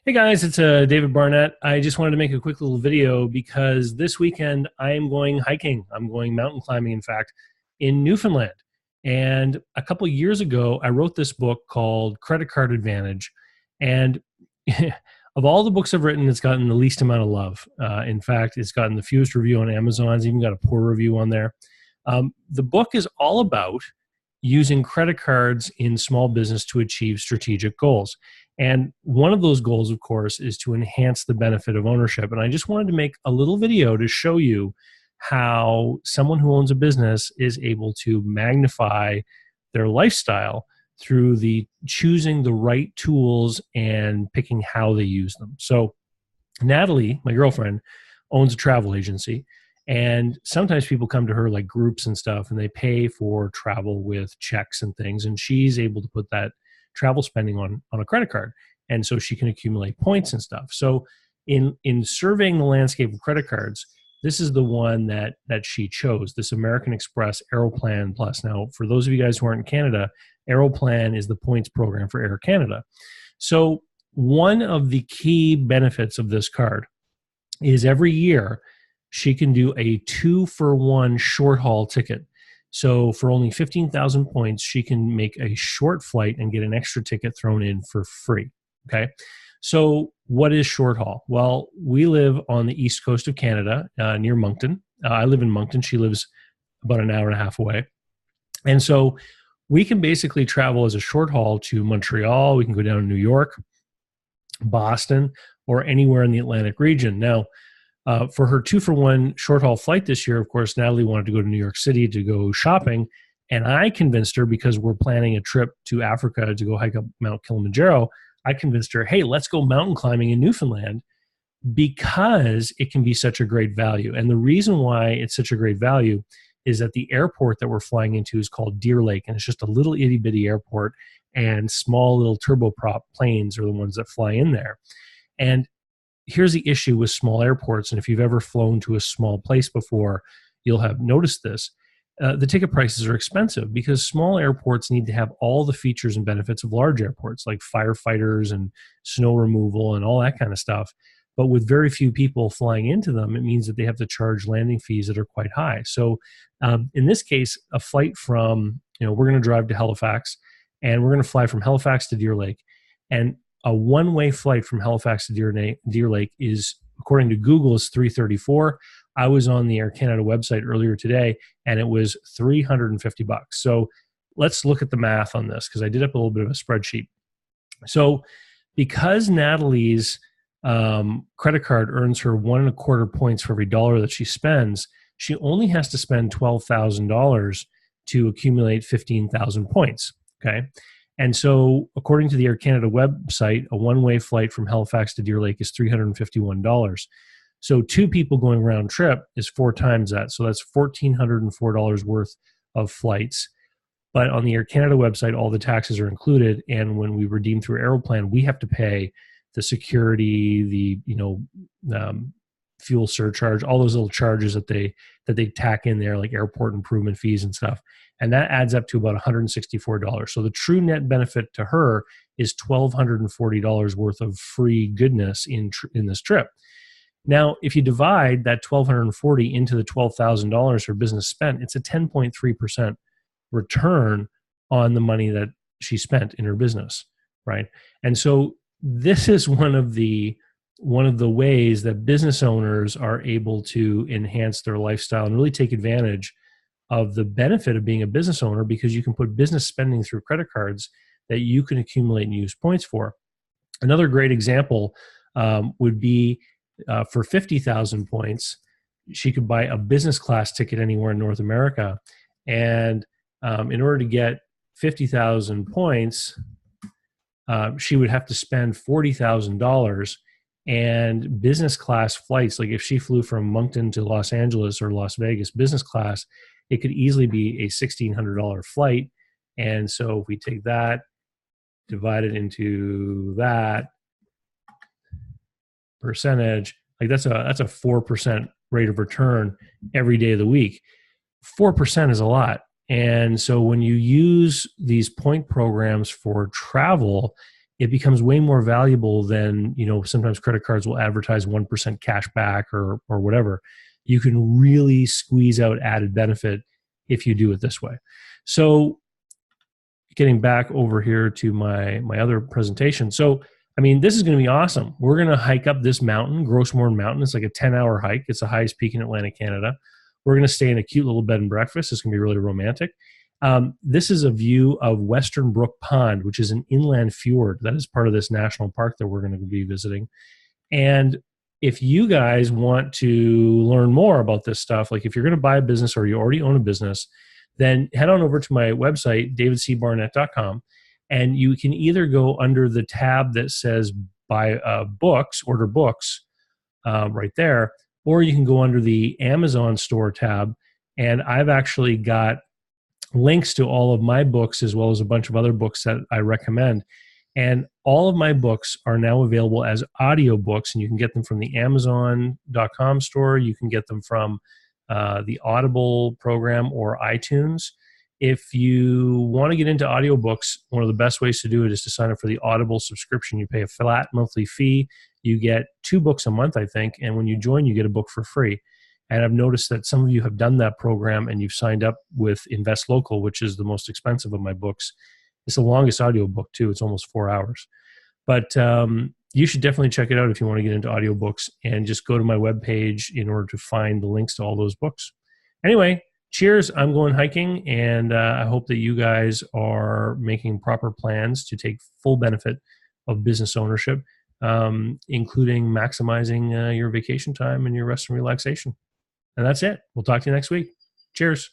Hey guys, it's David Barnett. I just wanted to make a quick little video because this weekend I am going hiking. I'm going mountain climbing, in fact, in Newfoundland. And a couple years ago, I wrote this book called Credit Card Advantage. And of all the books I've written, it's gotten the least amount of love. In fact, it's gotten the fewest review on Amazon. It's even got a poor review on there. The book is all about using credit cards in small business to achieve strategic goals. And one of those goals, of course, is to enhance the benefit of ownership. And I just wanted to make a little video to show you how someone who owns a business is able to magnify their lifestyle through the choosing the right tools and picking how they use them. So Natalie, my girlfriend, owns a travel agency. And sometimes people come to her like groups and stuff, and they pay for travel with checks and things. And she's able to put that travel spending on a credit card. And so she can accumulate points and stuff. So in surveying the landscape of credit cards, this is the one that she chose, this American Express Aeroplan Plus. Now, for those of you guys who aren't in Canada, Aeroplan is the points program for Air Canada. So one of the key benefits of this card is every year she can do a 2-for-1 short haul ticket. So for only 15,000 points, she can make a short flight and get an extra ticket thrown in for free. Okay. So what is short haul? Well, we live on the east coast of Canada, near Moncton. I live in Moncton. She lives about an hour and a half away. And so we can basically travel as a short haul to Montreal. We can go down to New York, Boston, or anywhere in the Atlantic region. Now, for her 2-for-1 short haul flight this year, of course, Natalie wanted to go to New York City to go shopping. And I convinced her, because we're planning a trip to Africa to go hike up Mount Kilimanjaro, I convinced her, hey, let's go mountain climbing in Newfoundland because it can be such a great value. And the reason why it's such a great value is that the airport that we're flying into is called Deer Lake. And it's just a little itty bitty airport, and small little turboprop planes are the ones that fly in there. And here's the issue with small airports, and if you've ever flown to a small place before, you'll have noticed this. The ticket prices are expensive because small airports need to have all the features and benefits of large airports, like firefighters and snow removal and all that kind of stuff. But with very few people flying into them, it means that they have to charge landing fees that are quite high. So in this case, a flight from, we're going to drive to Halifax, and we're going to fly from Halifax to Deer Lake. And a one-way flight from Halifax to Deer Lake is, according to Google, is $334. I was on the Air Canada website earlier today, and it was $350. So let's look at the math on this, because I did up a little bit of a spreadsheet. So because Natalie's credit card earns her 1.25 points for every dollar that she spends, she only has to spend $12,000 to accumulate 15,000 points. Okay. And so according to the Air Canada website, a one-way flight from Halifax to Deer Lake is $351. So two people going round trip is 4 times that. So that's $1,404 worth of flights. But on the Air Canada website, all the taxes are included. And when we redeem through Aeroplan, we have to pay the security, the fuel surcharge, all those little charges that they tack in there, like airport improvement fees and stuff. And that adds up to about $164. So the true net benefit to her is $1,240 worth of free goodness in this trip. Now, if you divide that $1,240 into the $12,000 her business spent, it's a 10.3% return on the money that she spent in her business, right? And so this is one of the ways that business owners are able to enhance their lifestyle and really take advantage of the benefit of being a business owner, because you can put business spending through credit cards that you can accumulate and use points for. Another great example would be for 50,000 points, she could buy a business class ticket anywhere in North America. And in order to get 50,000 points, she would have to spend $40,000. And business class flights, like if she flew from Moncton to Los Angeles or Las Vegas business class, it could easily be a $1,600 flight. And so if we take that, divide it into that percentage, like that's a 4% rate of return every day of the week. 4% is a lot. And so when you use these point programs for travel, it becomes way more valuable than, sometimes credit cards will advertise 1% cash back or whatever. You can really squeeze out added benefit if you do it this way. So getting back over here to my other presentation. So, this is going to be awesome. We're going to hike up this mountain, Gros Morne Mountain. It's like a 10-hour hike. It's the highest peak in Atlantic Canada. We're going to stay in a cute little bed and breakfast. It's going to be really romantic. This is a view of Western Brook Pond, which is an inland fjord that is part of this national park that we're going to be visiting. And if you guys want to learn more about this stuff, like if you're going to buy a business or you already own a business, then head on over to my website, davidcbarnett.com, and you can either go under the tab that says buy books, order books right there, or you can go under the Amazon store tab. And I've actually got links to all of my books as well as a bunch of other books that I recommend. And all of my books are now available as audiobooks, and you can get them from the Amazon.com store. You can get them from the Audible program or iTunes. If you want to get into audiobooks, one of the best ways to do it is to sign up for the Audible subscription. You pay a flat monthly fee. You get 2 books a month, I think, and when you join, you get a book for free. And I've noticed that some of you have done that program and you've signed up with Invest Local, which is the most expensive of my books. It's the longest audiobook too. It's almost 4 hours. But you should definitely check it out if you want to get into audiobooks, and just go to my webpage in order to find the links to all those books. Anyway, cheers. I'm going hiking, and I hope that you guys are making proper plans to take full benefit of business ownership, including maximizing your vacation time and your rest and relaxation. And that's it. We'll talk to you next week. Cheers.